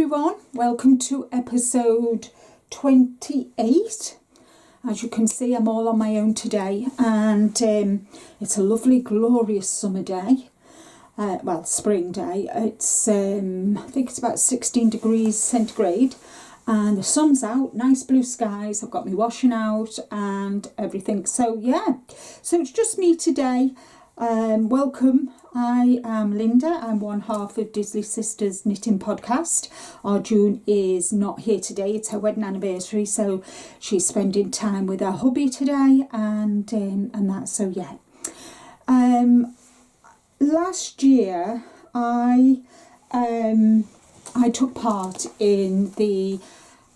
everyone, welcome to episode 28. As you can see, I'm all on my own today, and it's a lovely glorious summer day, well, spring day. It's I think it's about 16 degrees centigrade and the sun's out, nice blue skies. I've got my washing out and everything, so yeah, so it's just me today. Welcome. I am Linda. I'm one half of Disley Sisterz knitting podcast. Our June is not here today. It's her wedding anniversary, so she's spending time with her hubby today, and that. So yeah. Last year I took part in the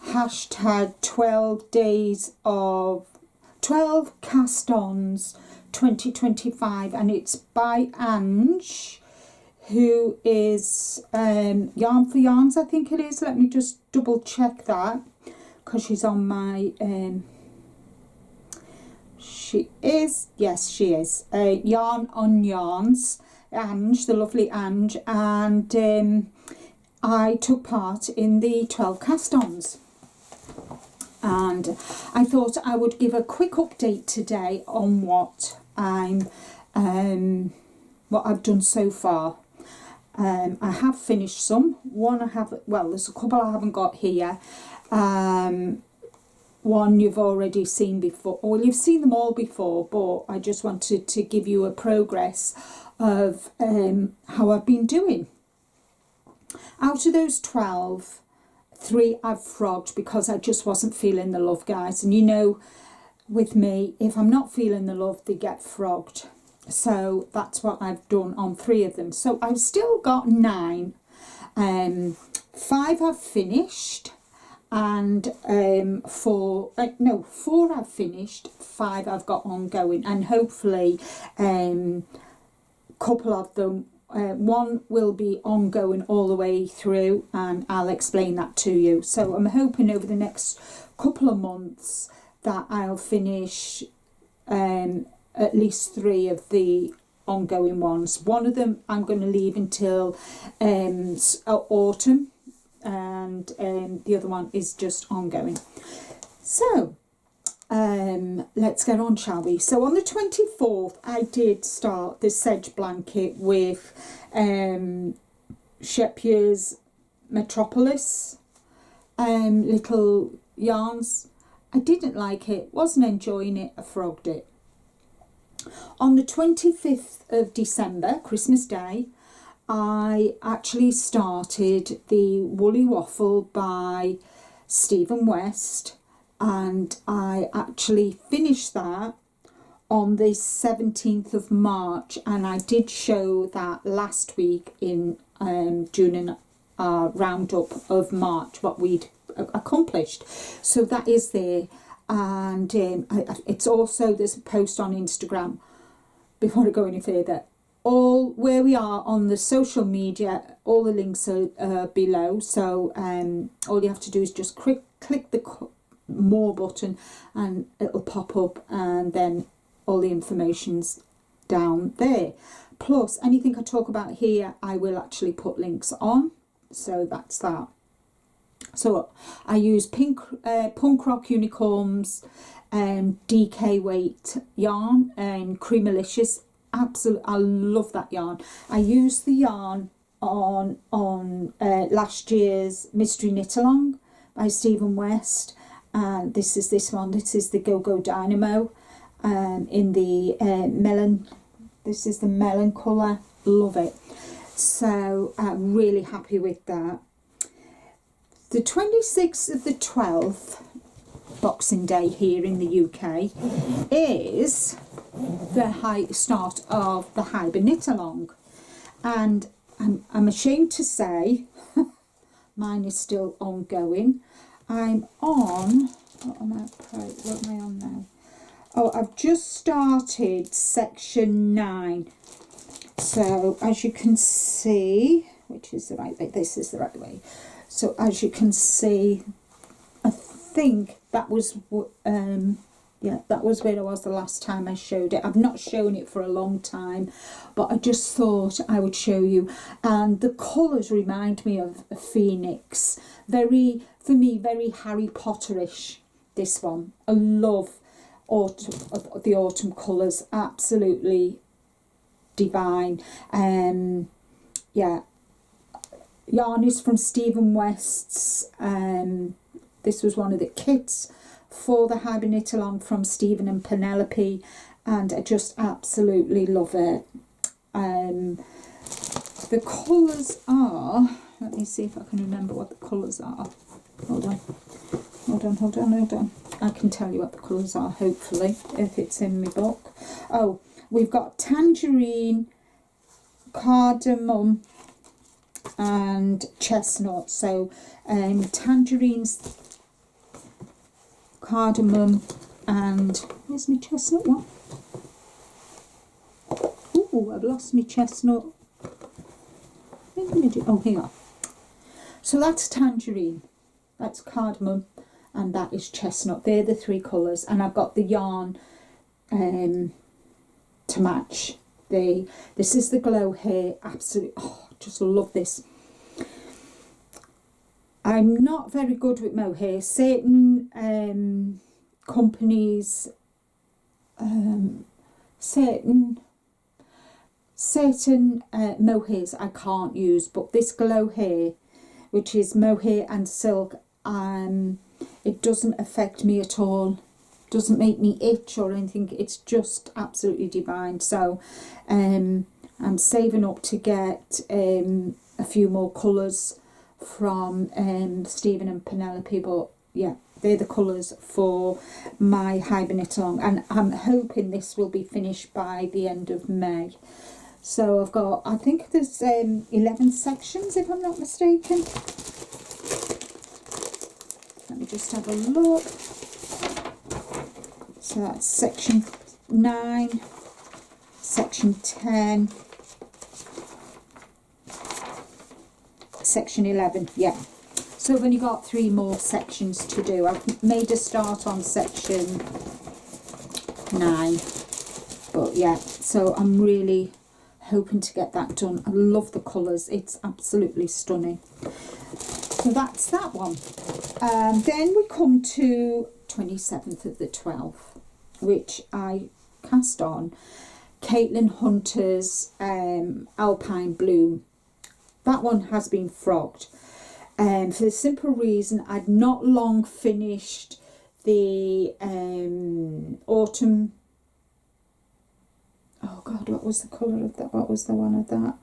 hashtag 12 days of 12 cast-ons 2025, and it's by Ange, who is Yarn for Yarns, I think it is. Let me just double check that, because she's on my she is Yarn on Yarns, Ange, the lovely Ange, and I took part in the 12 cast-ons. And I thought I would give a quick update today on what I've done so far. I have finished some. One I have, well, there's a couple I haven't got here. One you've already seen before, or you've seen them all before, but I just wanted to give you a progress of how I've been doing. Out of those 12, 3 I've frogged because I just wasn't feeling the love, guys. And you know, with me, if I'm not feeling the love, they get frogged. So that's what I've done on 3 of them. So I've still got 9. 5 I've finished, and 4 I've finished, 5 I've got ongoing, and hopefully a couple of them, one will be ongoing all the way through, and I'll explain that to you. So I'm hoping over the next couple of months that I'll finish at least 3 of the ongoing ones. One of them I'm going to leave until autumn, and the other one is just ongoing. So let's get on, shall we? So on the 24th I did start the sedge blanket with Scheepjes Metropolis little yarns. I didn't like it, wasn't enjoying it, I frogged it. On the 25th of December, Christmas Day, I actually started the Woolly Waffle by Stephen West, and I actually finished that on the 17th of March, and I did show that last week in doing a roundup of March, what we'd accomplished. So that is there, and it's also, there's a post on Instagram, before I go any further, all where we are on the social media, all the links are below. So all you have to do is just click the more button and it'll pop up, and then all the information's down there. Plus anything I talk about here I will actually put links on, so that's that. So I use punk rock unicorns, DK weight yarn, and Creamalicious. Absolutely, I love that yarn. I used the yarn on last year's mystery knit along by Stephen West, and this is this one. This is the Go Dynamo, in the melon. This is the melon colour. Love it. So I'm really happy with that. The 26th of the 12th, Boxing Day here in the UK, is the start of the Hibernit along, and I'm ashamed to say mine is still ongoing. I'm on, what am I on now? Oh, I've just started section 9. So as you can see, which is the right way, this is the right way. So as you can see, I think that was Yeah, that was where I was the last time I showed it. I've not shown it for a long time, but I just thought I would show you. And the colours remind me of a phoenix. Very, for me, very Harry Potterish, this one. I love the autumn colours, absolutely divine. Yeah, yarn is from Stephen West's. This was one of the kits for the Hibernit along from Stephen and Penelope, and I just absolutely love it. The colours are, let me see if I can remember what the colours are. Hold on. I can tell you what the colours are, hopefully, if it's in my book. Oh, we've got tangerine, cardamom and chestnut. So tangerines, cardamom, and where's my chestnut one? Oh, I've lost my chestnut. Oh, here. So that's tangerine, that's cardamom, and that is chestnut. They're the three colours, and I've got the yarn to match. This is the glow here. Absolutely, oh, just love this. I'm not very good with mohair. Certain companies, certain mohairs I can't use, but this glow hair, which is mohair and silk, it doesn't affect me at all. Doesn't make me itch or anything. It's just absolutely divine. So I'm saving up to get a few more colours from Stephen and Penelope, but yeah, they're the colours for my Hibernit along, and I'm hoping this will be finished by the end of May. So I've got, I think there's 11 sections if I'm not mistaken. Let me just have a look. So that's section 9, section 10, section 11, yeah. So I've only got 3 more sections to do. I've made a start on section 9, but yeah, so I'm really hoping to get that done. I love the colours, it's absolutely stunning. So that's that one. Then we come to 27th of the 12th, which I cast on Caitlin Hunter's Alpine Bloom. That one has been frogged, for the simple reason I'd not long finished the autumn. Oh God, what was the colour of that? What was the one of that?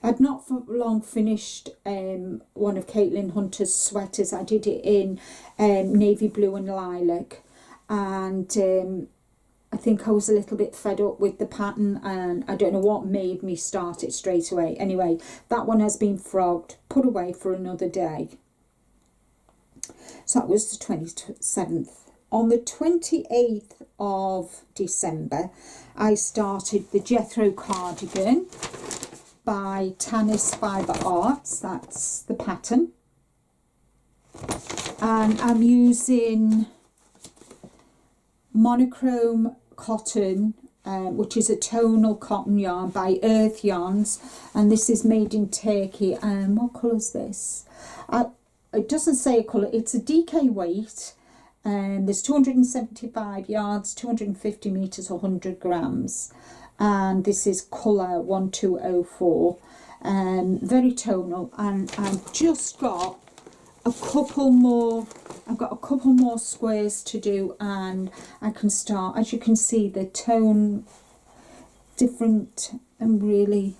I'd not for long finished one of Caitlin Hunter's sweaters. I did it in navy blue and lilac, and I think I was a little bit fed up with the pattern, and I don't know what made me start it straight away. Anyway, that one has been frogged, put away for another day. So that was the 27th. On the 28th of December, I started the Jethro cardigan by Tanis Fibre Arts. That's the pattern. And I'm using monochrome cotton, which is a tonal cotton yarn by Earth Yarns, and this is made in Turkey. And what colour is this? It doesn't say a colour, it's a DK weight, and there's 275 yards, 250 metres, 100 grams, and this is colour 1204. Very tonal, and I've just got a couple more. I've got a couple more squares to do, and I can start. As you can see, the tone different and really.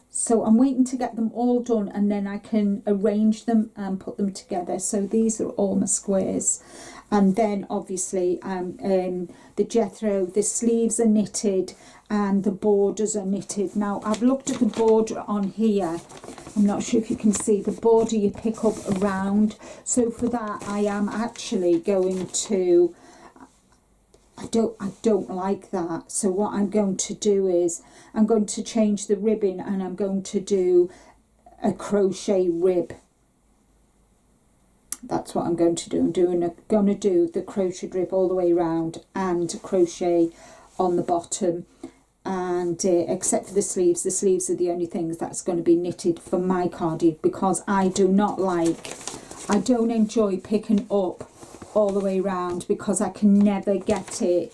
So I'm waiting to get them all done, and then I can arrange them and put them together. So these are all my squares, and then obviously the Jethro, the sleeves are knitted and the borders are knitted. Now I've looked at the border on here. I'm not sure if you can see the border you pick up around. So for that I am actually going to, I don't like that. So what I'm going to do is I'm going to change the ribbing, and I'm going to do a crochet rib. that's what I'm going to do. I'm going to do the crochet rib all the way around and crochet on the bottom, and except for the sleeves are the only things that's going to be knitted for my cardigan, because I don't enjoy picking up all the way around, because I can never get it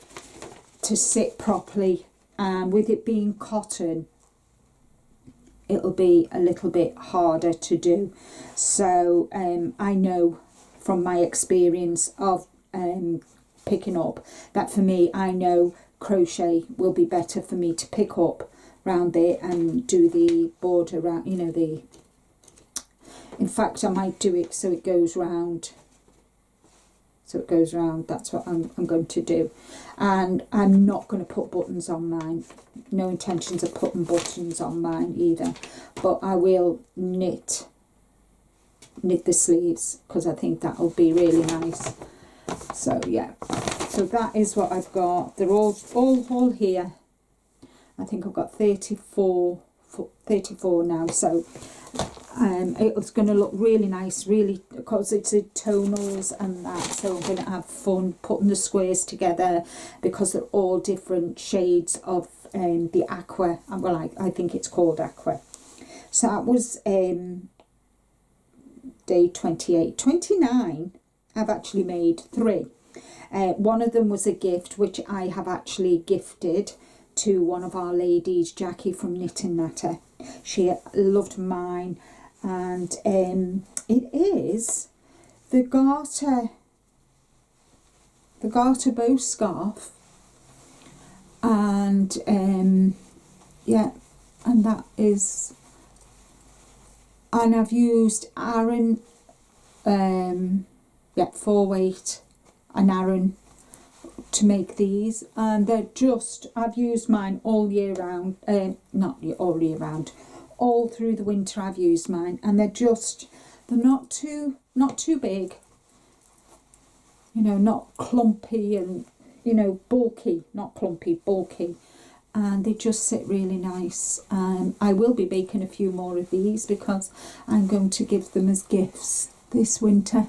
to sit properly, and with it being cotton it'll be a little bit harder to do. So I know from my experience of picking up that for me, I know crochet will be better for me to pick up round there and do the border around, you know, in fact I might do it so it goes round, that's what I'm going to do. And I'm not going to put buttons on mine, no intentions of putting buttons on mine either, but I will knit the sleeves because I think that'll be really nice. So yeah, so that is what I've got. They're all here. I think I've got 34 now, so it's going to look really nice, really, because it's a tonals and that, so I'm going to have fun putting the squares together because they're all different shades of the aqua. Well, I think it's called aqua. So that was day 28. 29, I've actually made 3. One of them was a gift, which I have actually gifted to one of our ladies, Jackie from Knit and Natter. She loved mine, and it is the garter bow scarf, and yeah, and that is, and I've used Aran, 4-weight and Aran to make these, and they're just, I've used mine all year round, not all year round, all through the winter I've used mine, and they're not too big, you know, not clumpy, and you know, bulky, not clumpy, bulky, and they just sit really nice. I will be making a few more of these because I'm going to give them as gifts this winter.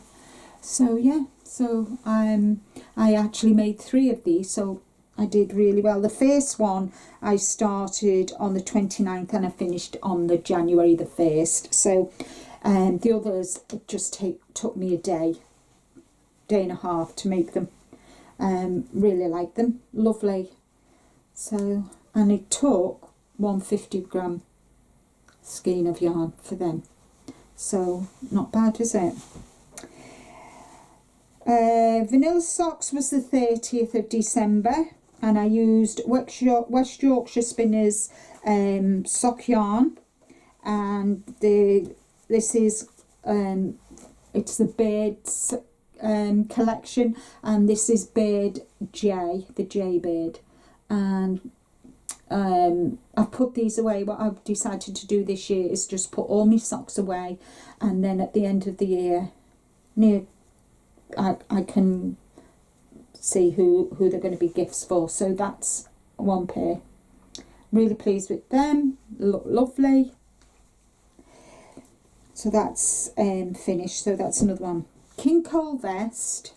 So yeah, so I actually made 3 of these, so I did really well. The first one I started on the 29th and I finished on the January the 1st. So the others, it just took me a day and a half to make them. Really like them, lovely. So, and it took 150-gram skein of yarn for them. So not bad, is it? Vanilla Socks was the 30th of December, and I used West Yorkshire Spinners sock yarn, and this is it's the Birds collection, and this is Bird J, the J Bird, and I've put these away. What I've decided to do this year is just put all my socks away, and then at the end of the year, I can see who they're going to be gifts for. So that's one pair. Really pleased with them. Look lovely. So that's finished. So that's another one. King Cole vest.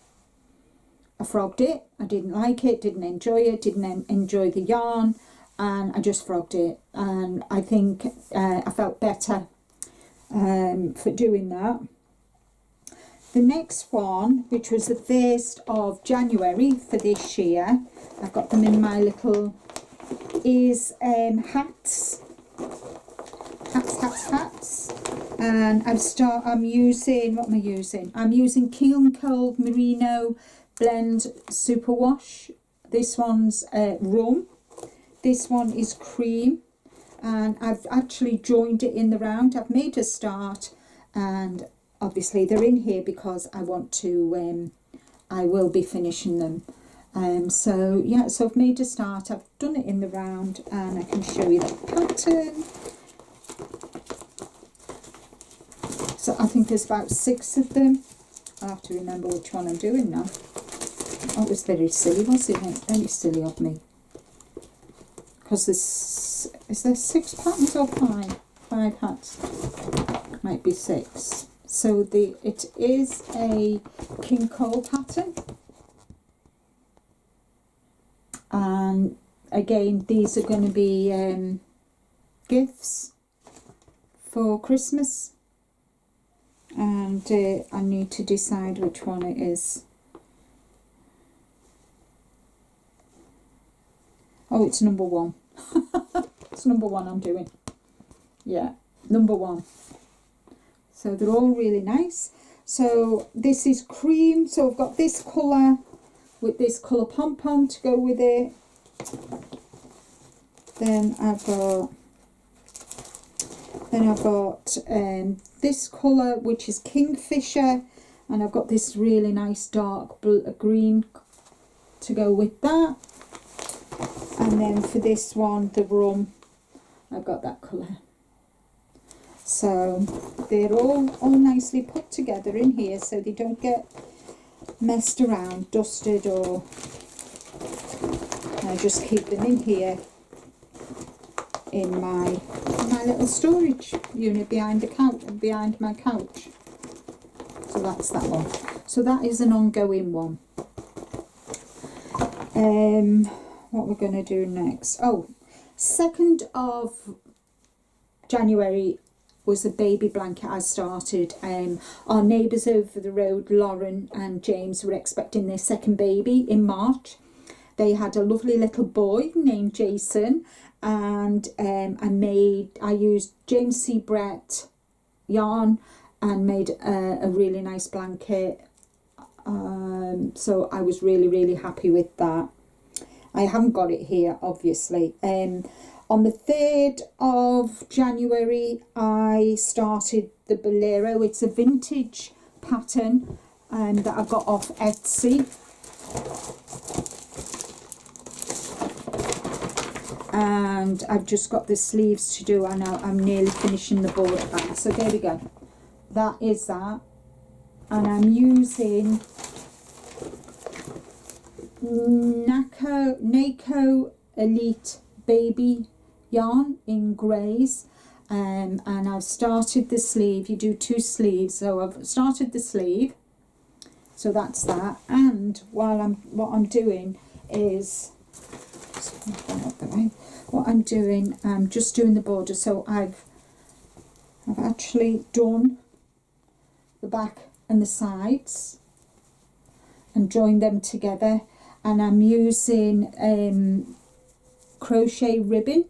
I frogged it. I didn't like it. Didn't enjoy it. Didn't enjoy the yarn, and I just frogged it. And I think I felt better for doing that. The next one, which was the 1st of January for this year, I've got them in my little, is hats. And I'm using, what am I using? I'm using King Cole Merino Blend Superwash. This one's rum. This one is cream. And I've actually joined it in the round. I've made a start, and obviously they're in here because I want to, I will be finishing them. So yeah, so I've made a start, I've done it in the round, and I can show you the pattern. So I think there's about 6 of them. I have to remember which one I'm doing now. Oh, it was very silly, wasn't it? Very silly of me. Because is there 6 patterns or 5? 5 hats. Might be 6. So it is a King Cole pattern, and again these are going to be gifts for Christmas, and I need to decide which one it is. Oh, it's number 1. It's number 1 I'm doing. Yeah, number 1. So they're all really nice. So this is cream. So I've got this colour with this colour pom-pom to go with it. Then I've got this colour, which is Kingfisher, and I've got this really nice dark green to go with that. And then for this one, the rum, I've got that colour. So they're all nicely put together in here, so they don't get messed around, dusted, or I just keep them in here in my little storage unit behind the couch, behind my couch. So that's that one. So that is an ongoing one. What we're going to do next? Oh, 2nd of January was a baby blanket I started. Our neighbours over the road, Lauren and James, were expecting their 2nd baby in March. They had a lovely little boy named Jason, and I used James C. Brett yarn and made a really nice blanket. So I was really happy with that. I haven't got it here, obviously. On the 3rd of January, I started the Bolero. It's a vintage pattern that I got off Etsy. And I've just got the sleeves to do, and I'm nearly finishing the border back. So there we go. That is that. And I'm using Nako Elit baby yarn in greys, and I've started the sleeve. You do 2 sleeves, so I've started the sleeve, so that's that. And what I'm doing is I'm just doing the border. So I've actually done the back and the sides and joined them together, and I'm using crochet ribbon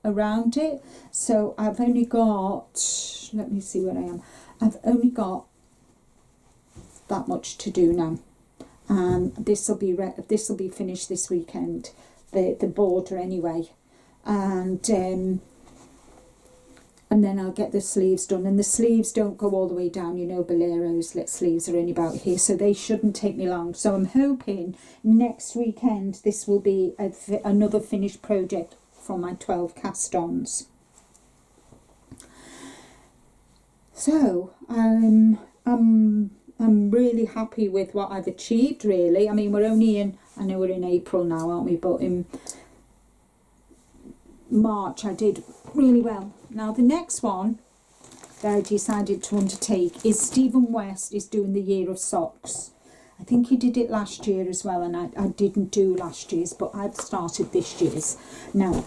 around it. So I've only got, let me see where I am, I've only got that much to do now, and this will be finished this weekend, the border anyway, and then I'll get the sleeves done. And the sleeves don't go all the way down, you know, Bolero's sleeves are only about here, so they shouldn't take me long. So I'm hoping next weekend this will be another finished project from my 12 cast-ons. So I'm really happy with what I've achieved, really. I mean, we're only in, I know we're in April now, aren't we, but in March I did really well. Now the next one that I decided to undertake is Stephen West is doing the Year of Socks. I think he did it last year as well, and I didn't do last year's, but I've started this year's. Now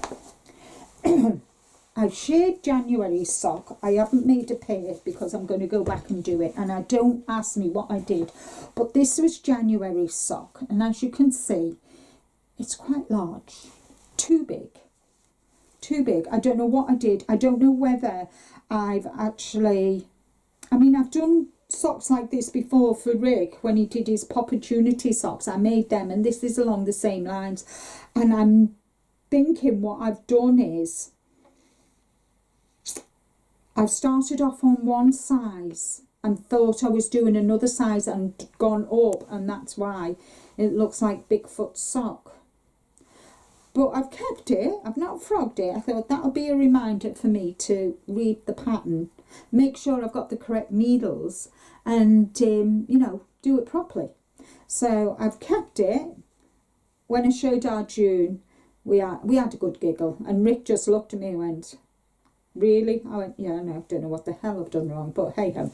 I've shared January's sock. I haven't made a pair because I'm going to go back and do it, and I don't ask me what I did, but this was January's sock, and as you can see, it's quite large, too big. I don't know what I did. I don't know whether I've actually, I mean, I've done socks like this before for Rick when he did his Popportunity socks. I made them, and this is along the same lines, and I'm thinking what I've done is I've started off on one size and thought I was doing another size and gone up, and that's why it looks like Bigfoot's sock. But I've kept it, I've not frogged it. I thought that'll be a reminder for me to read the pattern, make sure I've got the correct needles, and you know, do it properly. So I've kept it. When I showed our June, we had a good giggle, and Rick just looked at me and went, "Really?" I went, "Yeah, no, I don't know what the hell I've done wrong, but hey ho."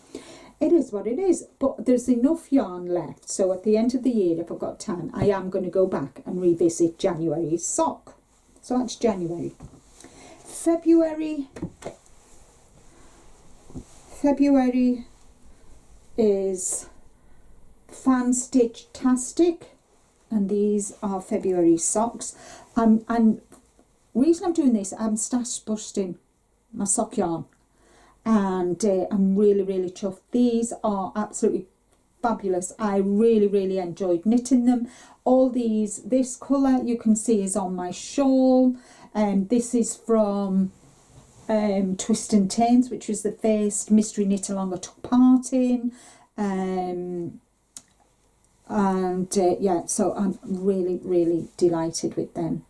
It is what it is, but there's enough yarn left, so at the end of the year, if I've got time, I am going to go back and revisit January's sock. So that's January. February is Fan Stitch Tastic, and these are February socks. And reason I'm doing this, I'm stash busting my sock yarn, and I'm really chuffed. These are absolutely fabulous. I really enjoyed knitting them. All these, this colour you can see is on my shawl, and this is from Twist and Turns, which was the first mystery knit along I took part in. Yeah, so I'm really delighted with them.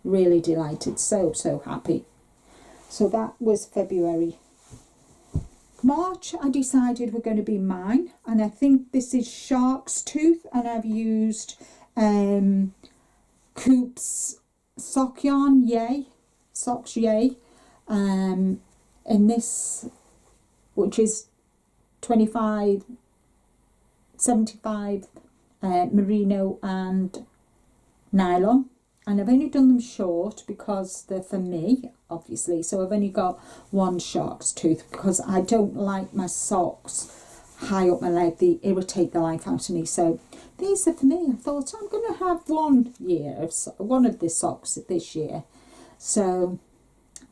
Really delighted, so happy. So that was February. March, I decided we're going to be mine, and I think this is Shark's Tooth, and I've used Coop's sock yarn, socks, in this, which is 75 merino and nylon, and I've only done them short because they're for me, obviously, so I've only got one Shark's Tooth because I don't like my socks high up my leg. They irritate the life out of me, so these are for me. I thought I'm going to have one of the socks this year, so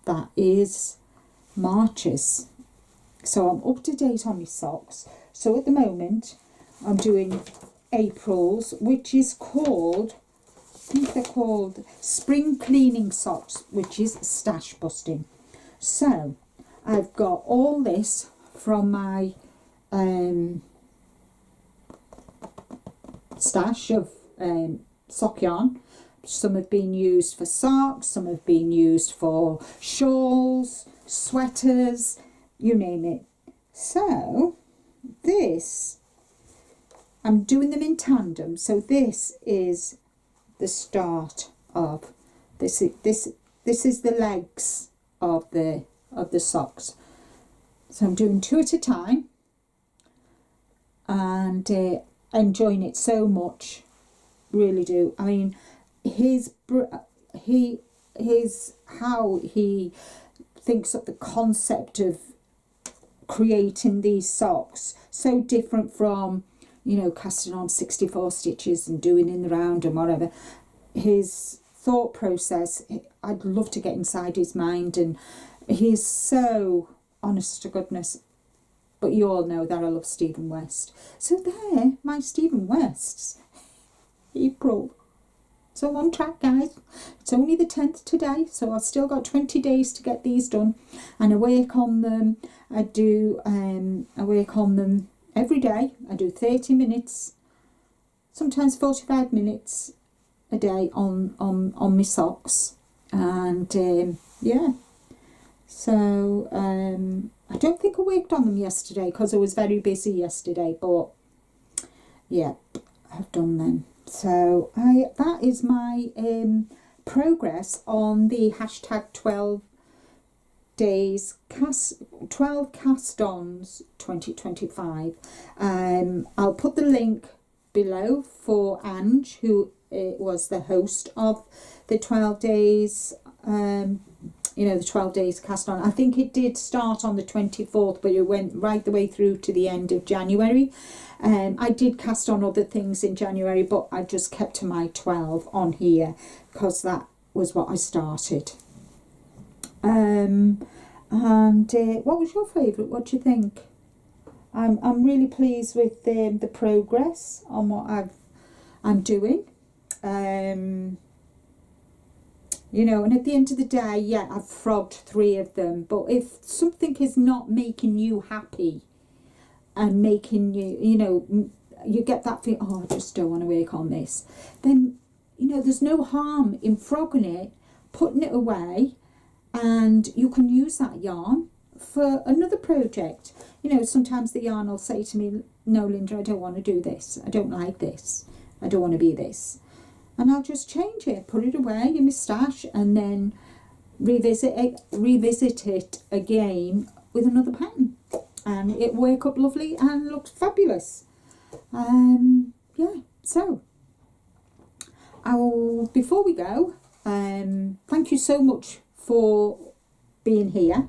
that is March's. So I'm up to date on my socks. So at the moment I'm doing April's, which is called, I think they're called Spring Cleaning Socks, which is stash busting. So I've got all this from my stash of sock yarn. Some have been used for socks, some have been used for shawls, sweaters, you name it. So this, I'm doing them in tandem, so this is the start of this is the legs of the socks. So I'm doing two at a time, and enjoying it so much, really do. I mean, how he thinks of the concept of creating these socks, so different from, you know, casting on 64 stitches and doing in the round and whatever. His thought process, I'd love to get inside his mind, and he's so honest to goodness. But you all know that I love Stephen West. So there, my Stephen West's April. So I'm on track, guys. It's only the 10th today, so I've still got 20 days to get these done. And I work on them. I work on them every day. I do 30 minutes, sometimes 45 minutes a day on my socks. And yeah. So I don't think I worked on them yesterday because I was very busy yesterday, but yeah, I've done them. So that is my progress on the hashtag 12 days 12 cast-ons 2025. I'll put the link below for Ange, who was the host of the 12 days, you know, the 12 days cast on. I think it did start on the 24th, but it went right the way through to the end of January. I did cast on other things in January, but I just kept to my 12 on here because that was what I started. And what was your favourite? What do you think? I'm really pleased with the progress on what I'm doing. You know, and at the end of the day, yeah, I've frogged 3 of them. But if something is not making you happy and making you, you know, you get that feeling, oh, I just don't want to work on this, then, you know, there's no harm in frogging it, putting it away, and you can use that yarn for another project. You know, sometimes the yarn will say to me, no, Linda, I don't want to do this. I don't like this. I don't want to be this. And I'll just change it, put it away in my stash, and then revisit it again with another pattern. and it worked up lovely and looked fabulous. Yeah, so before we go, thank you so much for being here.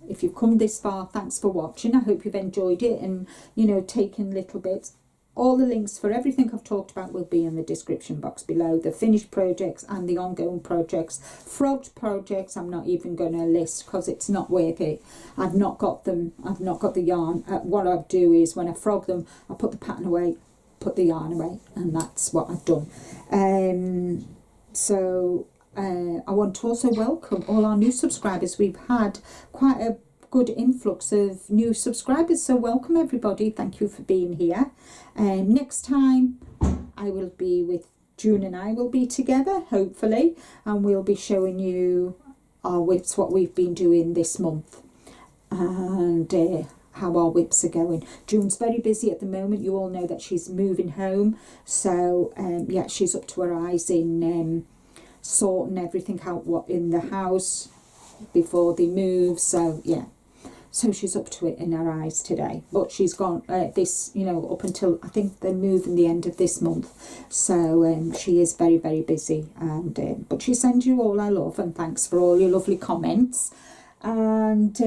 If you've come this far, thanks for watching. I hope you've enjoyed it and, you know, taken little bits. All the links for everything I've talked about will be in the description box below. The finished projects and the ongoing projects. Frogged projects I'm not even going to list because it's not worth it. I've not got them. I've not got the yarn. What I do is when I frog them, I put the pattern away, put the yarn away, and that's what I've done. I want to also welcome all our new subscribers. We've had quite a good influx of new subscribers, so welcome everybody. Thank you for being here. Next time I will be with June, and I will be together hopefully, and we'll be showing you our whips, what we've been doing this month, and how our whips are going. June's very busy at the moment. You all know that she's moving home, so yeah, she's up to her eyes in sorting everything out in the house before they move. So yeah, so she's up to it in her eyes today, but she's gone this, you know, up until I think they're moving the end of this month. So she is very, very busy, and but she sends you all her love and thanks for all your lovely comments. And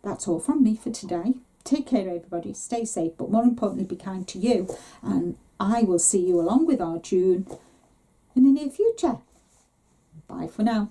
that's all from me for today. Take care everybody, stay safe, but more importantly be kind to you, and I will see you along with our June in the near future. Bye for now.